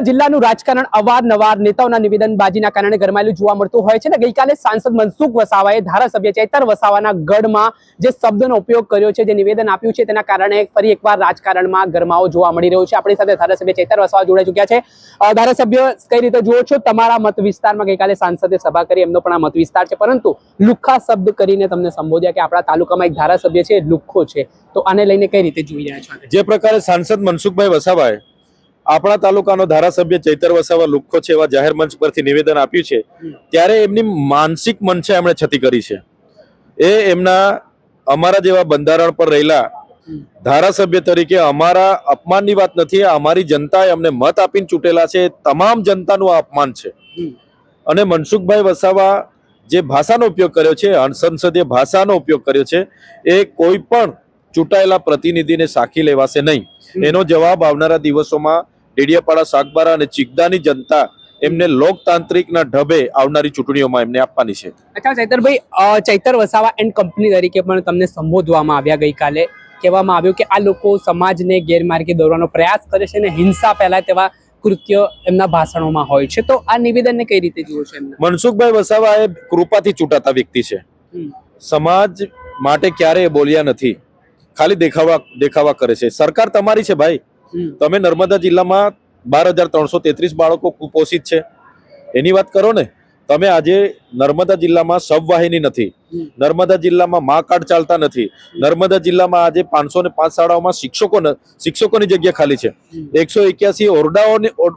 જિલ્લાનું રાજકારણ અવારનવાર નેતાઓના નિવેદનબાજીના કારણે ગરમાયેલું જોવા મળતું હોય છે ને ગઈકાલે સાંસદ મનસુખ વસાવાએ ધારાસભ્ય ચૈતર વસાવાના ગઢમાં જે શબ્દનો ઉપયોગ કર્યો છે, જે નિવેદન આપ્યું છે, તેના કારણે ફરી એકવાર રાજકારણમાં ગરમાવો જોવા મળી રહ્યો છે। આપણી સાથે ધારાસભ્ય ચૈતર વસાવા જોડાઈ ચૂક્યા છે। ધારાસભ્ય, કઈ રીતે જુઓ છો? તમારા મત વિસ્તારમાં ગઈકાલે સાંસદે સભા કરી, એમનો પણ આ મત વિસ્તાર છે, પરંતુ લુખ્ખા શબ્દ કરીને તમને સંબોધ્યા કે આપણા તાલુકામાં એક ધારાસભ્ય છે લુખ્ખો છે, તો આને લઈને કઈ રીતે જોઈ રહ્યા છો? જે પ્રકારે સાંસદ મનસુખભાઈ વસાવાએ આપણા તાલુકાનો ધારાસભ્ય ચૈતર વસાવા લુખ્ખો છે એવા જાહેર મંચ પરથી નિવેદન આપ્યું છે, ત્યારે એમની માનસિક મનસે એમણે છતી કરી છે। એ એમના અમારા જેવા બંધારણ પર રહેલા ધારાસભ્ય તરીકે અમારા અપમાનની વાત નથી, અમારી જનતાએ અમને મત આપીને ચૂંટેલા છે, તમામ જનતાનું આ અપમાન છે। અને મનસુખભાઈ વસાવા જે ભાષાનો ઉપયોગ કર્યો છે, સંસદીય ભાષાનો ઉપયોગ કર્યો છે, એ કોઈ પણ ચૂંટાયેલા પ્રતિનિધિને સાખી લેવાશે નહીં। એનો જવાબ આવનારા દિવસોમાં ડેડિયાપાડા, સાગબારા અને ચિકદાની જનતા એમને લોકતાંત્રિકના ઢબે આવનારી ચૂંટણીઓમાં એમને આપવાની છે। અચ્છા ચૈતરભાઈ, ચૈતર વસાવા એન્ડ કંપની તરીકે પણ તમને સંબોધવામાં આવ્યા। ગઈકાલે કહેવામાં આવ્યું કે આ લોકો સમાજને ગેરમાર્ગે દોરવાનો પ્રયાસ કરે છે અને હિંસા ફેલાય તેવા કૃત્ય એમના ભાષણોમાં હોય છે, તો આ નિવેદનને કઈ રીતે જુઓ છો? મનસુખભાઈ વસાવા એ કૃપાથી ચૂંટાતા વ્યક્તિ છે, સમાજ માટે ક્યારેય બોલ્યા નથી, ખાલી દેખાવા કરે છે। સરકાર તમારી છે ભાઈ, તમે નર્મદા જિલ્લામાં 12,333 બાળકો કુપોષિત છે, એની વાત કરો ને। તમે આજે નર્મદા જિલ્લામાં સબવાહિની નથી, નર્મદા જિલ્લામાં મા કાર્ડ ચાલતા નથી, નર્મદા જિલ્લામાં આજે 505 શાળાઓમાં શિક્ષકોની જગ્યા ખાલી છે, 181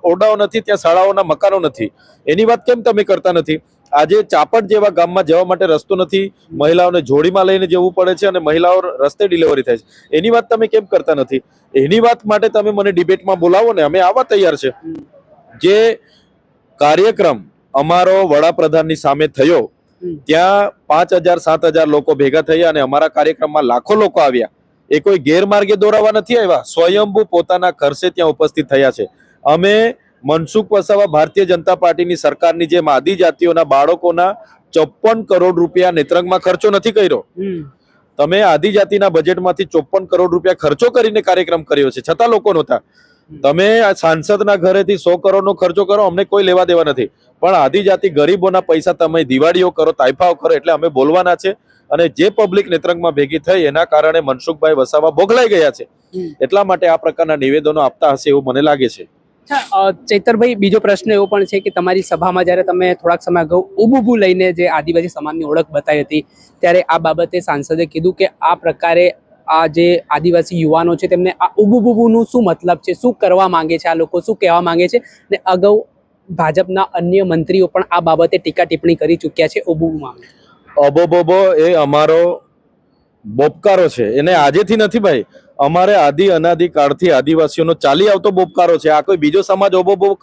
ઓરડાઓ નથી, ત્યાં શાળાઓના મકાનો નથી, એની વાત કેમ તમે કરતા નથી? આજે ચાપડ જેવા ગામમાં જવા માટે રસ્તો નથી, મહિલાઓને જોડીમાં લઈને જવું પડે છે અને મહિલાઓ રસ્તે ડિલિવરી થાય છે, એની વાત તમે કેમ કરતા નથી? એની વાત માટે તમે મને ડિબેટમાં બોલાવો ને, અમે આવવા તૈયાર છે। જે કાર્યક્રમ અમારો વડાપ્રધાનની સામે થયો, ત્યાં 5,000-7,000 લોકો ભેગા થયા અને અમારા કાર્યક્રમમાં લાખો લોકો આવ્યા। એ કોઈ ગેરમાર્ગે દોરાવા નથી આવ્યા, સ્વયંભૂ પોતાના ખર્ચે ત્યાં ઉપસ્થિત થયા છે। અમે મનસુખ વસાવા ભારતીય જનતા પાર્ટીની સરકારની જેમ આદિજાતિઓના બાળકોના 54 કરોડ રૂપિયા નેત્રંગમાં ખર્ચો નથી કર્યો। તમે આદિજાતિના બજેટમાંથી 54 કરોડ રૂપિયા ખર્ચો કરીને કાર્યક્રમ કર્યો છે, છતાં લોકો નહોતા। તમે આ સાંસદના ઘરેથી 100 કરોડનો ખર્ચો કરો, અમને કોઈ લેવા દેવા નથી, પણ આદિજાતિ ગરીબોના પૈસા તમે દિવાળીઓ કરો, તાઇફાઓ કરો, એટલે અમે બોલવાના છે। અને જે પબ્લિક નેત્રંગમાં ભેગી થઈ એના કારણે મનસુખભાઈ વસાવા ભોગલાઈ ગયા છે, એટલા માટે આ પ્રકારના નિવેદનો આપતા હશે એવું મને લાગે છે। ચૈતરભાઈ, બીજો પ્રશ્ન એવો પણ છે કે તમારી સભામાં જ્યારે તમે થોડાક સમય અગાઉ ઉબુબુ લઈને જે આદિવાસી સમાજની ઓળખ બતાવી હતી, ત્યારે આ બાબતે સાંસદે કીધું કે આ પ્રકારે આ જે આદિવાસી યુવાનો છે તેમને આ ઉબુબુનું શું મતલબ છે, શું કરવા માંગે છે, આ લોકો શું કહેવા માંગે છે? ને અગાઉ ભાજપના અન્ય મંત્રીઓ પણ આ બાબતે ટીકા ટિપ્પણી કરી ચૂક્યા છે ઉબુબુ મામલે। અબોબોબો એ અમારો બોબકારો છે, એને આજેથી નથી ભાઈ, અમારે આદિ અનાદિ કાળથી આદિવાસીઓનો ચાલી આવતો બોબકારો છે। આ કોઈ બીજો સમાજ ઓબોબો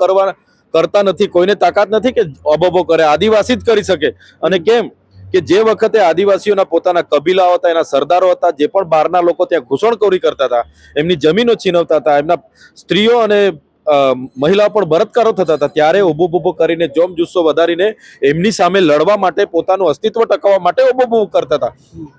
કરતા નથી, કોઈને તાકાત નથી કે ઓબોબો કરે, આદિવાસી જ કરી શકે। અને કેમ કે જે વખતે આદિવાસીઓના પોતાના કબીલાઓ હતા, એના સરદારો હતા, જે પણ બહારના લોકો ત્યાં ઘૂસણખોરી કરતા હતા, એમની જમીનો છીનવતા હતા, એમના સ્ત્રીઓ અને મહિલાઓ પણ બળાત્કારો થતા હતા, ત્યારે ઉભો કરીને જોમ જુસ્સો વધારીને એમની સામે લડવા માટે, પોતાનું અસ્તિત્વ ટકાવવા માટે ઉભો કરતા હતા।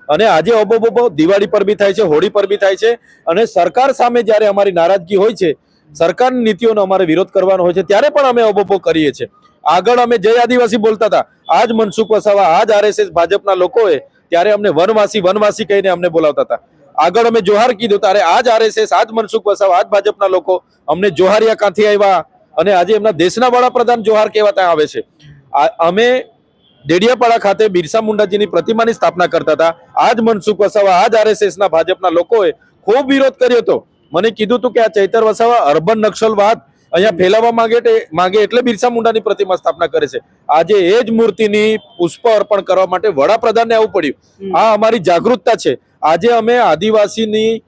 અને આજે ઉભો દિવાળી પર બી થાય છે, હોળી પર બી થાય છે, અને સરકાર સામે જ્યારે અમારી નારાજગી હોય છે, સરકારની નીતિઓનો અમારે વિરોધ કરવાનો હોય છે, ત્યારે પણ અમે ઉભો કરીએ છીએ। આગળ અમે જય આદિવાસી બોલતા હતા, આજ મનસુખ વસાવા, આજ RSS ભાજપના લોકોએ ત્યારે અમને વનવાસી કહીને અમને બોલાવતા હતા। આગળ અમે જોહાર કીધું, ત્યારે આજ RSS, આજ મનસુખ વસાવા, આજ ભાજપના લોકો અમને જોહારિયા ક્યાંથી આવ્યા, અને આજે એમના દેશના વડાપ્રધાન જોહાર કેવા ત્યાં આવે છે। અમે ડેડિયાપાડા ખાતે બિરસા મુંડાજીની પ્રતિમાની સ્થાપના કરતા હતા, આજ મનસુખ વસાવા, આજ RSSના ભાજપના લોકોએ ખૂબ વિરોધ કર્યો હતો। મને કીધું હતું કે આ ચૈતર વસાવા અર્બન નક્સલવાદ અહીંયા ફેલાવવા માંગે એટલે બિરસા મુંડાની પ્રતિમા સ્થાપના કરે છે। આજે એ જ મૂર્તિની પુષ્પ અર્પણ કરવા માટે વડાપ્રધાનને આવવું પડ્યું। આ અમારી જાગૃતતા છે। આજે અમે આદિવાસીની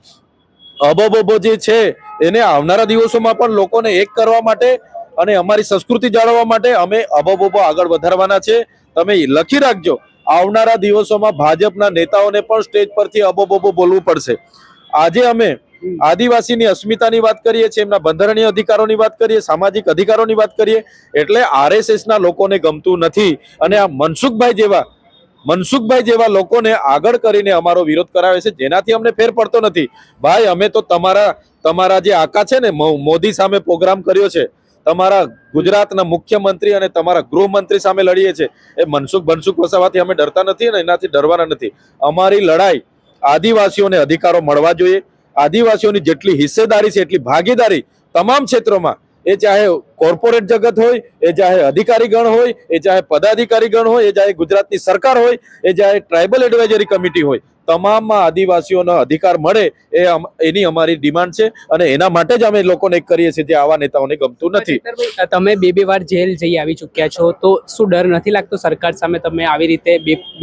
અબોબો જે છે એને આવનારા દિવસોમાં પણ લોકોને એક કરવા માટે અને અમારી સંસ્કૃતિ જાળવવા માટે અમે અબોબો આગળ વધારવાના છે। તમે લખી રાખજો, આવનારા દિવસોમાં ભાજપના નેતાઓને પણ સ્ટેજ પરથી અબોબો બોલવું પડશે। આજે અમે આદિવાસીની અસ્મિતાની વાત કરીએ છીએ, એમના બંધારણીય અધિકારોની વાત કરીએ, સામાજિક અધિકારોની વાત કરીએ, એટલે RSSના લોકોને ગમતું નથી, અને આ મનસુખભાઈ જેવા લોકોને આગળ કરીને અમારો વિરોધ કરાવે છે, જેનાથી અમને ફેર પડતો નથી। ભાઈ, અમે તો તમારા જે આકા છે ને, મોદી સામે પ્રોગ્રામ કર્યો છે, તમારા ગુજરાતના મુખ્યમંત્રી અને તમારા ગૃહમંત્રી સામે લડીએ છીએ. એ મનસુખ વસાવાથી અમે ડરતા નથી અને એનાથી ડરવાના નથી. અમારી લડાઈ આદિવાસીઓને અધિકારો મળવા જોઈએ. આદિવાસીઓની જેટલી હિસ્સેદારી છે એટલી ભાગીદારી તમામ ક્ષેત્રોમાં, એ ચાહે કોર્પોરેટ જગત હોય, એ ચાહે અધિકારી ગણ હોય, એ ચાહે પદાધિકારી ગણ હોય, એ ચાહે ગુજરાતની સરકાર હોય, એ ચાહે ટ્રાઇબલ એડવાઇઝરી કમિટી હોય, તમામમાં આદિવાસીઓનો અધિકાર મળે એની અમારી ડિમાન્ડ છે અને એના માટે જ અમે લોકોને એક કરીએ છીએ જે આવા નેતાઓને ગમતું નથી. ચેતરભાઈ, તમે બે વાર જેલ જઈ આવી ચૂક્યા છો, તો શું ડર નથી લાગતો સરકાર સામે તમે આવી રીતે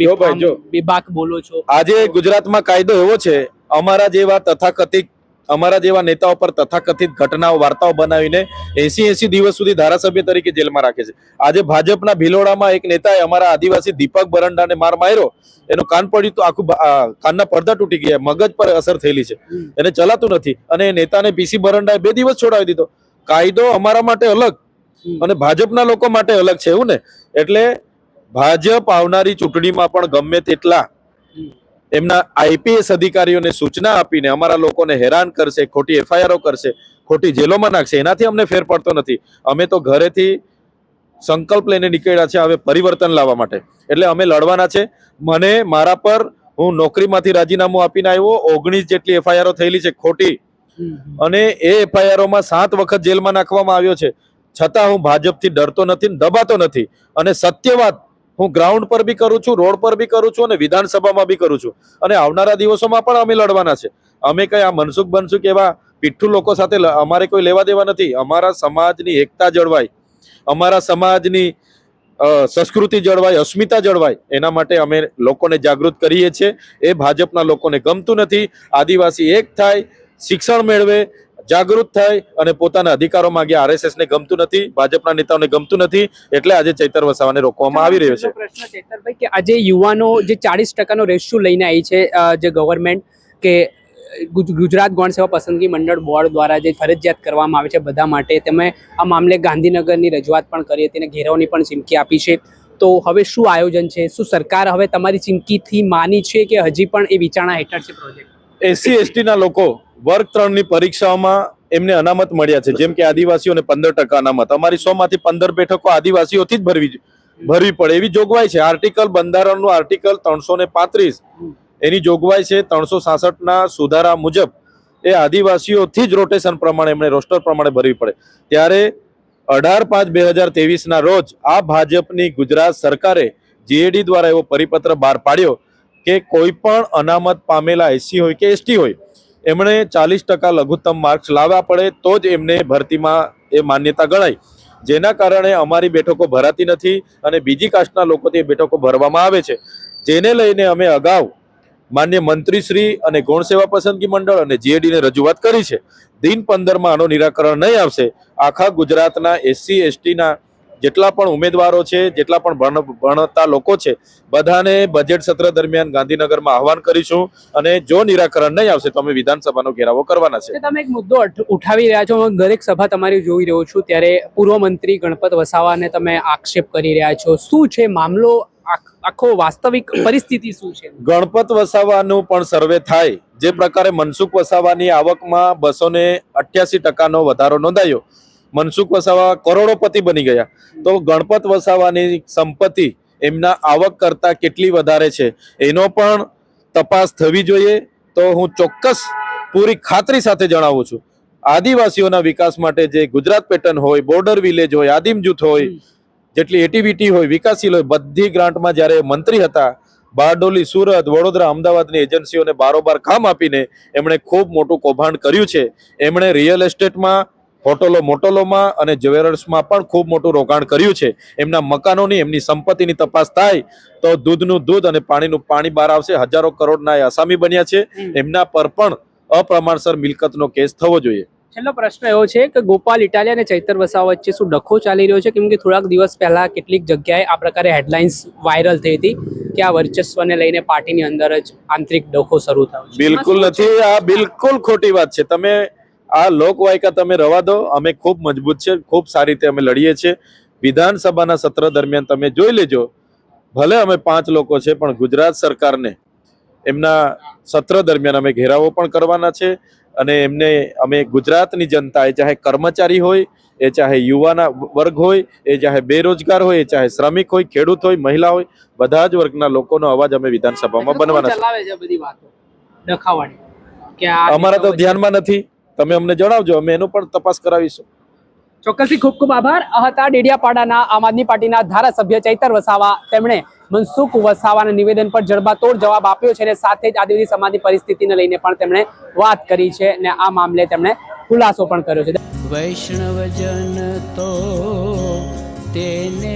જો ભાઈ, જો. બેબાક બોલો છો? આજે ગુજરાતમાં કાયદો એવો છે, અમારા જેવા નેતાઓ પર તથાકથિત ઘટનાઓ વાર્તાઓ બનાવીને 80 દિવસ સુધી ધારાસભ્ય તરીકે જેલમાં રાખે છે. આજે ભાજપના ભિલોડામાં એક નેતાએ અમારા આદિવાસી દીપક બરંડાને માર માર્યો, એનું કાન પડ્યું તો આખું કાનના પડદા તૂટી ગયા, મગજ પર અસર થયેલી છે, એને ચલાતું નથી અને એ નેતાને પીસી બરંડાએ 2 દિવસ છોડાવી દીધો. કાયદો અમારા માટે અલગ અને ભાજપના લોકો માટે અલગ છે, એવું ને? એટલે ભાજપ આવનારી ચૂંટણીમાં પણ ગમે તેટલા એમના આઈપીએસ અધિકારીઓને સૂચના આપીને અમારા લોકોને હેરાન કરશે, ખોટી એફઆઈઆરો કરશે, ખોટી જેલોમાં નાખશે, એનાથી અમને ફેર પડતો નથી. અમે તો ઘરેથી સંકલ્પ લઈને નીકળ્યા છે હવે પરિવર્તન લાવવા માટે. એટલે અમે લડવાના છે. મને મારા પર, હું નોકરીમાંથી રાજીનામું આપીને આવ્યો, 19 જેટલી એફઆઈઆરો થયેલી છે ખોટી, અને એ એફઆઈઆરોમાં 7 વખત જેલમાં નાખવામાં આવ્યો છે. છતાં હું ભાજપથી ડરતો નથી, દબાતો નથી અને સત્યવાદ હું ગ્રાઉન્ડ પર બી કરું છું, રોડ પર બી કરું છું અને વિધાનસભામાં બી કરું છું. અને આવનારા દિવસોમાં પણ અમે લડવાના છે. અમે કઈ આ મનસુખ એવા પીઠ્ઠુ લોકો સાથે અમારે કોઈ લેવા દેવા નથી. અમારા સમાજની એકતા જળવાય, અમારા સમાજની સંસ્કૃતિ જળવાય, અસ્મિતા જળવાય, એના માટે અમે લોકોને જાગૃત કરીએ છીએ. એ ભાજપના લોકોને ગમતું નથી. આદિવાસી એક થાય, શિક્ષણ મેળવે, જાગૃત થાય અને પોતાના અધિકારો માંગે. આરએસએસ ને ગમતું નથી, ભાજપના નેતાઓને ગમતું નથી, એટલે આજે ચૈતર વસાવાને રોકવામાં આવી રહ્યો છે. પ્રશ્ન ચેતરભાઈ, કે આજે યુવાનો જે 40% રેશિયો લઈને આવી છે, જે ગવર્મેન્ટ કે ગુજરાત ગૌણ સેવા પસંદગી મંડળ બોર્ડ દ્વારા જે ફરજિયાત કરવામાં આવે છે બધા માટે, તમે આ મામલે ગાંધીનગરની રજૂઆત પણ કરી હતી અને ઘેરાવની પણ ચીમકી આપી છે. તો હવે શું આયોજન છે? શું સરકાર હવે તમારી ચીમકીથી માની છે કે હજી પણ એ વિચારણા હેઠળ છે પ્રોજેક્ટ? SC/ST ના લોકો વર્ગ 3 ની પરીક્ષાઓમાં એમને અનામત મળ્યા છે. જેમ કે આદિવાસીઓને 15% અનામત, અમારી 100 માંથી 15 બેઠકો આદિવાસીઓથી જ ભરવી પડે એવી જોગવાઈ છે. બંધારણનું આર્ટિકલ 335 એની જોગવાઈ છે. 366 ના સુધારા મુજબ એ આદિવાસીઓથી જ રોટેશન પ્રમાણે એમણે રોસ્ટર પ્રમાણે ભરવી પડે. ત્યારે 18/5/2023 ના રોજ આ ભાજપની ગુજરાત સરકારે GAD દ્વારા એવો પરિપત્ર બહાર પાડ્યો કે કોઈ પણ અનામત પામેલા SC હોય કે ST હોય, એમણે 40% લઘુત્તમ માર્ક્સ લાવવા પડે તો જ એમને ભરતીમાં એ માન્યતા ગણાય. જેના કારણે અમારી બેઠકો ભરાતી નથી અને બીજી કાસ્ટના લોકોથી બેઠકો ભરવામાં આવે છે. જેને લઈને અમે અગાઉ માન્ય મંત્રીશ્રી અને ગૌણ સેવા પસંદગી મંડળ અને GAD ને રજૂઆત કરી છે. દિન 15માં આનો નિરાકરણ નહીં આવશે, આખા ગુજરાતના SC/ST ના જેટલા પણ ઉમેદવારો છે, જેટલા પણ ભણતા લોકો છે, બધાને બજેટ સત્ર દરમિયાન ગાંધીનગરમાં આહવાન કરીશું અને જો નિરાકરણ નહીં આવશે તો અમે વિધાનસભાનો ઘેરાવો કરવાના છે. તમે એક મુદ્દો ઉઠાવી રહ્યા છો, દરેક સભા તમારી જોઈ રહ્યો છું, ત્યારે પૂર્વ મંત્રી ગણપત વસાવાને તમે આક્ષેપ કરી રહ્યા છો. શું છે મામલો? આખો વાસ્તવિક પરિસ્થિતિ શું છે? ગણપત વસાવાનું પણ સર્વે થાય. જે પ્રકારે મનસુખ વસાવાની આવકમાં 288% વધારો નોંધાયો, મનસુખ વસાવા કરોડોપતિ બની ગયા, તો ગણપત વસાવાની સંપત્તિ એમના આવક કરતા કેટલી વધારે છે એનો પણ તપાસ થવી જોઈએ. તો હું ચોક્કસ પૂરી ખાતરી સાથે જણાવું છું, આદિવાસીઓના વિકાસ માટે જે ગુજરાત પેટર્ન હોય, બોર્ડર વિલેજ હોય, આદિમ જૂથ હોય, જેટલી એટીવીટી હોય, વિકાસશીલ હોય, બધી ગ્રાન્ટમાં જ્યારે મંત્રી હતા, બારડોલી, સુરત, વડોદરા, અમદાવાદની એજન્સીઓને બારોબાર કામ આપીને એમણે ખૂબ મોટું કૌભાંડ કર્યું છે. એમણે રિયલ એસ્ટેટમાં, મોટોલોમાં અને જ્વેલર્સમાં પણ ખૂબ મોટું રોકાણ કર્યું છે. એમના મકાનોની, એમની સંપત્તિની તપાસ થાય તો દૂધનું દૂધ અને પાણીનું પાણી બહાર આવશે. હજારો કરોડના એ આસામી બન્યા છે. એમના પર પણ અપ્રમાણસર મિલકતનો કેસ થવો જોઈએ. છેલ્લો પ્રશ્ન એવો છે કે ગોપાલ ઇટાલિયા અને ચૈતર વસાવા વચ્ચે શું ડખો ચાલી રહ્યો છે? કેમ કે થોડાક દિવસ પહેલા કેટલીક જગ્યાએ આ પ્રકારે હેડલાઇન્સ વાયરલ થઈ હતી કે આ વર્ચસ્વને લઈને પાર્ટીની અંદર જ આંતરિક ડખો શરૂ થયો છે. બિલકુલ નથી, આ બિલકુલ ખોટી વાત છે. તમે આ લોકવાયકા તમે રવા દો. અમે ખૂબ મજબૂત છે, ખૂબ સારી રીતે અમે લડીએ છીએ. વિધાનસભાના સત્ર દરમિયાન તમે જોઈ લેજો, ભલે અમે 5 લોકો છે પણ ગુજરાત સરકારને એમના સત્ર દરમિયાન અમે ઘેરાવો પણ કરવાના છે અને એમને અમે ગુજરાતની જનતા, ચાહે કર્મચારી હોય, એ ચાહે યુવાના વર્ગ હોય, એ ચાહે બેરોજગાર હોય, એ ચાહે શ્રમિક હોય, ખેડૂત હોય, મહિલા હોય, બધા જ વર્ગના લોકોનો અવાજ અમે વિધાનસભામાં બનવાના છે. ચલાવે છે બધી વાતો ડખાવાળી કે આ અમારા તો ધ્યાનમાં નથી, તમે અમને જણાવજો, અમે એનો પણ તપાસ કરાવીશું. ચોક્કસથી ખૂબ ખૂબ આભાર. આ હતા ડેડિયાપાડાના આમ આદમી પાર્ટીના ધારાસભ્ય ચૈતર વસાવા. તેમણે મનસુખ વસાવાના નિવેદન પર જડબાતોડ જવાબ આપ્યો છે અને સાથે જ આદિવાસી સમાજની પરિસ્થિતિને લઈને પણ તેમણે વાત કરી છે અને આ મામલે તેમણે ખુલાસો પણ કર્યો છે. વૈષ્ણવજન તો તેને